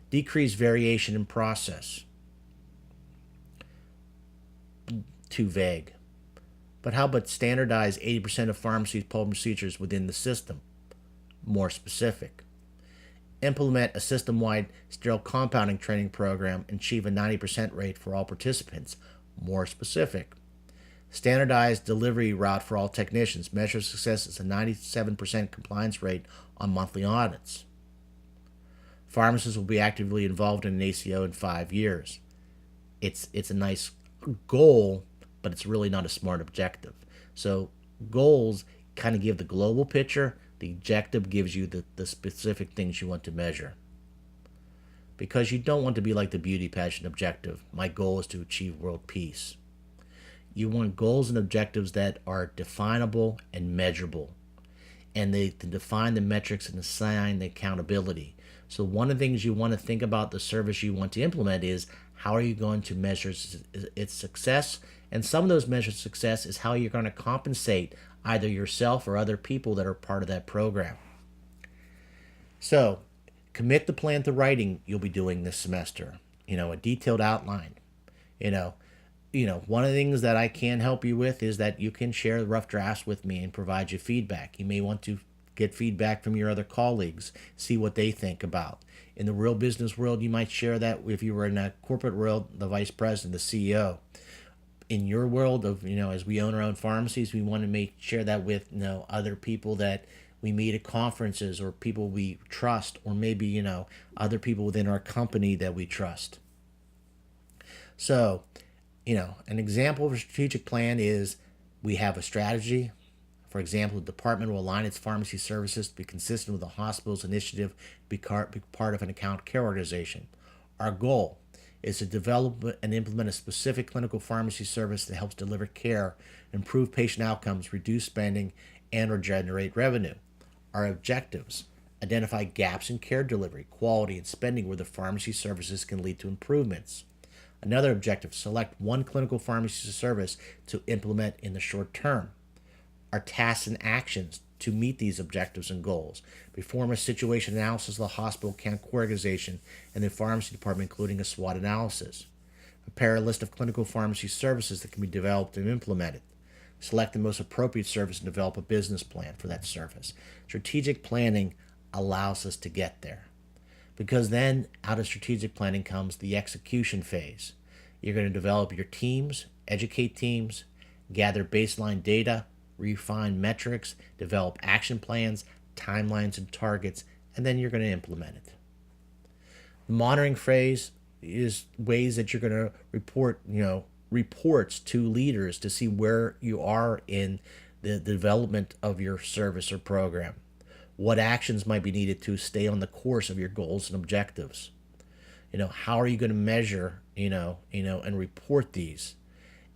Decrease variation in process. Too vague. But how about standardize 80% of pharmacy's procedures within the system? More specific. Implement a system-wide sterile compounding training program and achieve a 90% rate for all participants? More specific. Standardized delivery route for all technicians. Measure success as a 97% compliance rate on monthly audits. Pharmacists will be actively involved in an ACO in 5 years. It's a nice goal, but it's really not a smart objective. So goals kind of give the global picture. The objective gives you the specific things you want to measure. Because you don't want to be like the beauty pageant objective. My goal is to achieve world peace. You want goals and objectives that are definable and measurable. And they to define the metrics and assign the accountability. So one of the things you want to think about the service you want to implement is how are you going to measure its success? And some of those measures of success is how you're going to compensate either yourself or other people that are part of that program. So commit the plan to writing you'll be doing this semester. A detailed outline. You know, one of the things that I can help you with is that you can share the rough drafts with me and provide you feedback. You may want to get feedback from your other colleagues, see what they think about. In the real business world, you might share that if you were in a corporate world, the vice president, the CEO. In your world of, as we own our own pharmacies, we want to share that with, other people that we meet at conferences or people we trust, or maybe, other people within our company that we trust. So, an example of a strategic plan is we have a strategy. For example, the department will align its pharmacy services to be consistent with the hospital's initiative to be part of an account care organization. Our goal is to develop and implement a specific clinical pharmacy service that helps deliver care, improve patient outcomes, reduce spending, and or generate revenue. Our objectives: identify gaps in care delivery, quality, and spending where the pharmacy services can lead to improvements. Another objective: select one clinical pharmacy service to implement in the short term. Our tasks and actions to meet these objectives and goals: perform a situation analysis of the hospital account organization and the pharmacy department, including a SWOT analysis. Prepare a list of clinical pharmacy services that can be developed and implemented. Select the most appropriate service and develop a business plan for that service. Strategic planning allows us to get there. Because then out of strategic planning comes the execution phase. You're going to develop your teams, educate teams, gather baseline data, refine metrics, develop action plans, timelines, and targets, and then you're going to implement it. The monitoring phase is ways that you're going to report, reports to leaders to see where you are in the development of your service or program. What actions might be needed to stay on the course of your goals and objectives. How are you going to measure, and report these?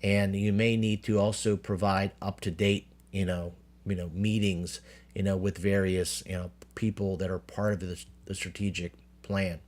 And you may need to also provide up-to-date, meetings, with various, people that are part of the strategic plan.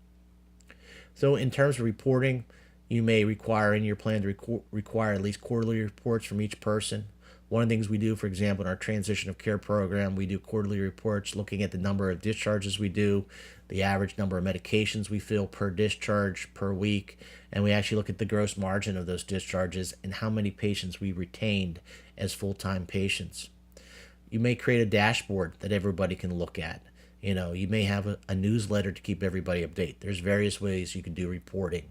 So in terms of reporting, you may require in your plan to require at least quarterly reports from each person. One of the things we do, for example, in our transition of care program, we do quarterly reports looking at the number of discharges we do, the average number of medications we fill per discharge per week, and we actually look at the gross margin of those discharges and how many patients we retained as full-time patients. You may create a dashboard that everybody can look at. You may have a newsletter to keep everybody updated. There's various ways you can do reporting.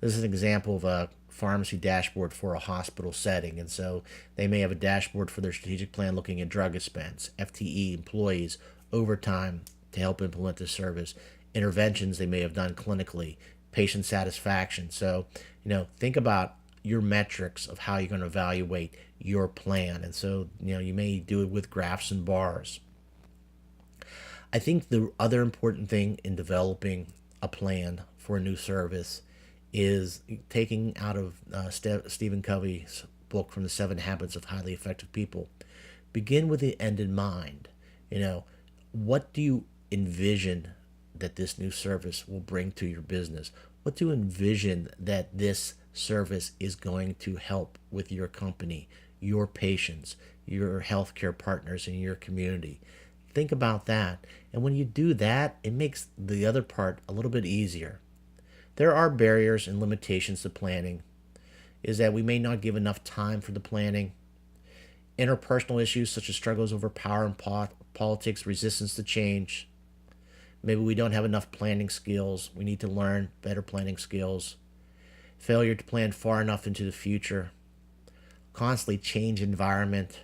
This is an example of a pharmacy dashboard for a hospital setting. And so they may have a dashboard for their strategic plan looking at drug expense, FTE, employees, overtime to help implement the service, interventions they may have done clinically, patient satisfaction. So, think about your metrics of how you're going to evaluate your plan. And so, you may do it with graphs and bars. I think the other important thing in developing a plan for a new service is taking out of Stephen Covey's book from the 7 Habits of Highly Effective People. Begin with the end in mind. What do you envision that this new service will bring to your business? What do you envision that this service is going to help with your company, your patients, your healthcare partners in your community? Think about that. And when you do that, it makes the other part a little bit easier. There are barriers and limitations to planning, is that we may not give enough time for the planning. Interpersonal issues such as struggles over power and politics, resistance to change. Maybe we don't have enough planning skills. We need to learn better planning skills. Failure to plan far enough into the future. Constantly change environment.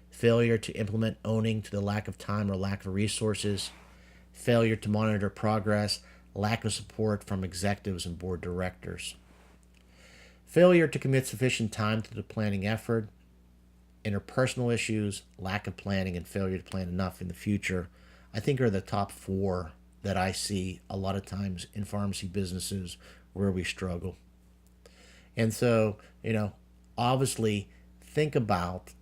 Failure to implement owning to the lack of time or lack of resources. Failure to monitor progress. Lack of support from executives and board directors. Failure to commit sufficient time to the planning effort. Interpersonal issues, lack of planning, and failure to plan enough in the future, I think are the top four that I see a lot of times in pharmacy businesses where we struggle. And so, obviously think about,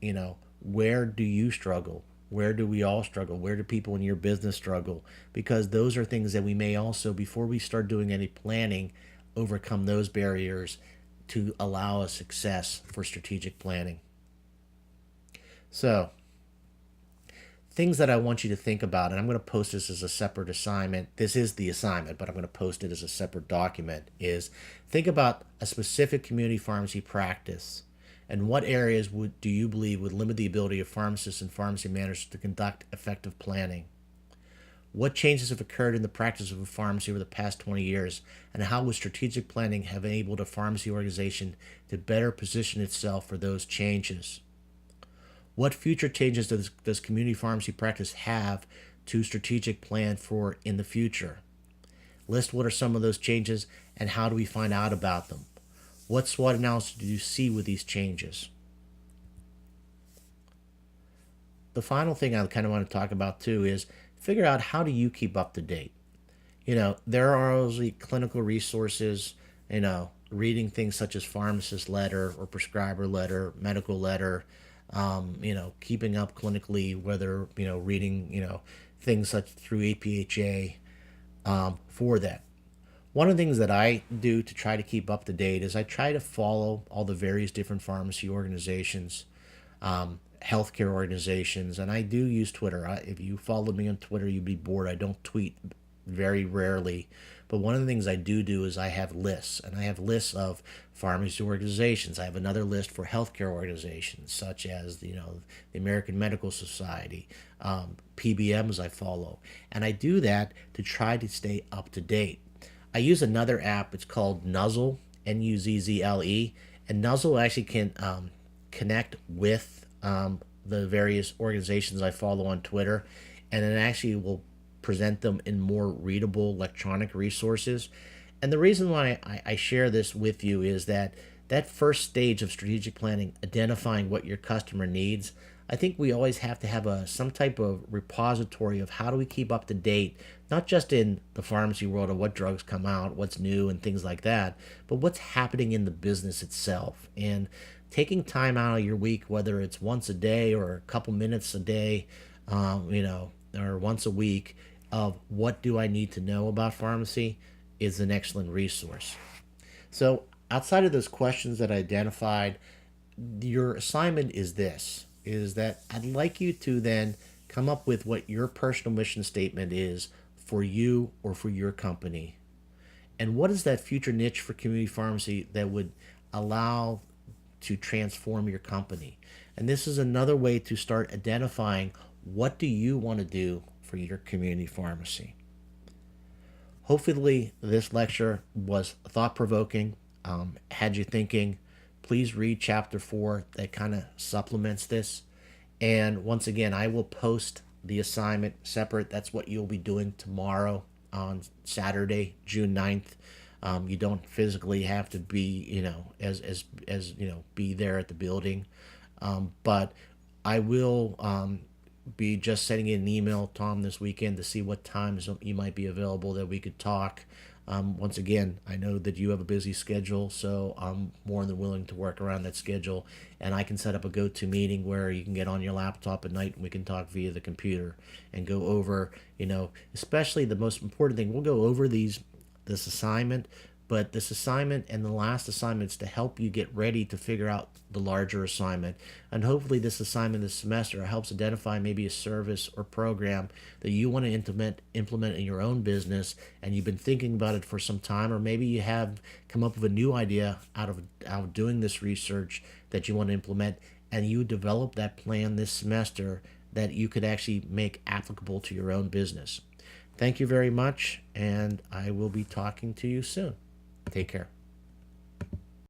where do you struggle? Where do we all struggle? Where do people in your business struggle? Because those are things that we may also, before we start doing any planning, overcome those barriers to allow a success for strategic planning. So, things that I want you to think about, and I'm going to post this as a separate assignment. This is the assignment, but I'm going to post it as a separate document, is think about a specific community pharmacy practice and what areas do you believe would limit the ability of pharmacists and pharmacy managers to conduct effective planning? What changes have occurred in the practice of a pharmacy over the past 20 years, and how would strategic planning have enabled a pharmacy organization to better position itself for those changes? What future changes does community pharmacy practice have to strategic plan for in the future? List what are some of those changes and how do we find out about them? What SWOT analysis do you see with these changes? The final thing I kind of want to talk about too is figure out how do you keep up to date. There are obviously clinical resources, reading things such as pharmacist letter or prescriber letter, medical letter, keeping up clinically, whether, reading, things such through APHA for that. One of the things that I do to try to keep up to date is I try to follow all the various different pharmacy organizations, healthcare organizations, and I do use Twitter. If you followed me on Twitter, you'd be bored. I don't tweet very rarely. But one of the things I do is I have lists, and I have lists of pharmacy organizations. I have another list for healthcare organizations, such as the American Medical Society, PBMs I follow, and I do that to try to stay up to date. I use another app. It's called Nuzzle, Nuzzle, and Nuzzle actually can connect with the various organizations I follow on Twitter, and it actually will present them in more readable electronic resources. And the reason why I share this with you is that first stage of strategic planning, identifying what your customer needs, I think we always have to have some type of repository of how do we keep up to date, not just in the pharmacy world of what drugs come out, what's new and things like that, but what's happening in the business itself. And taking time out of your week, whether it's once a day or a couple minutes a day, or once a week, of what do I need to know about pharmacy is an excellent resource. So outside of those questions that I identified, your assignment is that I'd like you to then come up with what your personal mission statement is for you or for your company. And what is that future niche for community pharmacy that would allow to transform your company? And this is another way to start identifying what do you want to do for your community pharmacy. Hopefully this lecture was thought-provoking, had you thinking. Please read chapter 4 that kind of supplements this. And once again, I will post the assignment separate. That's what you'll be doing tomorrow on Saturday, June 9th. You don't physically have to be, be there at the building. But I will be just sending you an email, Tom, this weekend to see what times you might be available that we could talk. Once again, I know that you have a busy schedule, so I'm more than willing to work around that schedule, and I can set up a go-to meeting where you can get on your laptop at night and we can talk via the computer and go over, especially the most important thing. We'll go over this assignment, but this assignment and the last assignments to help you get ready to figure out the larger assignment. And hopefully this assignment this semester helps identify maybe a service or program that you want to implement in your own business, and you've been thinking about it for some time, or maybe you have come up with a new idea out of doing this research that you want to implement, and you develop that plan this semester that you could actually make applicable to your own business. Thank you very much, and I will be talking to you soon. Take care.